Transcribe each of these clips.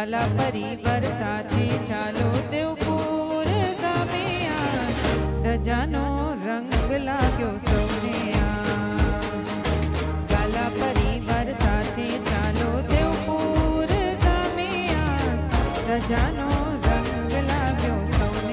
ગાલા પરિવાર સાથે ચાલો દેવપુર ગામે ધજાનો રંગ લાગ્યો સૌને ગાલા પરિવાર સાથે ચાલો દેવપુર ગામે ધજાનો રંગ લાગ્યો સૌને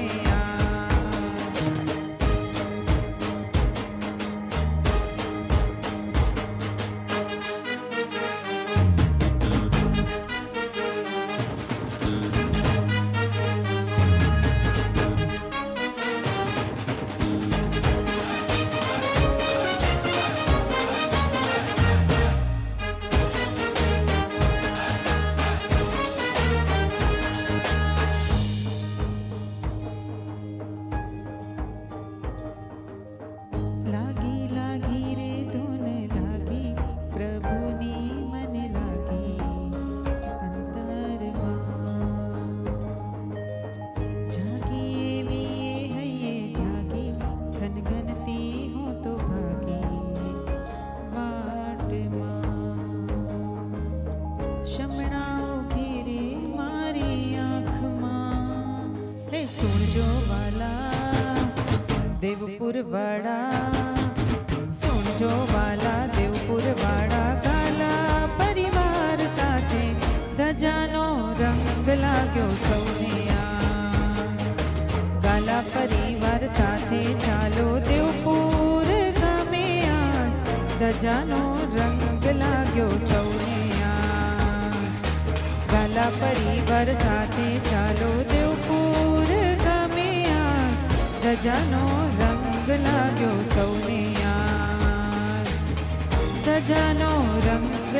देवपुर वाड़ा सुनजो वाला देवपुर वाड़ा गाला परिवार साथे धजानो रंग लाग्यो सौने गाला परिवार साथे चालो देवपुर गामे धजानो रंग लाग्यो सौने गाला परिवार साथे चालो देवपुर गामे ધજાનો રંગ લાગ્યો સૌને ધજાનો રંગ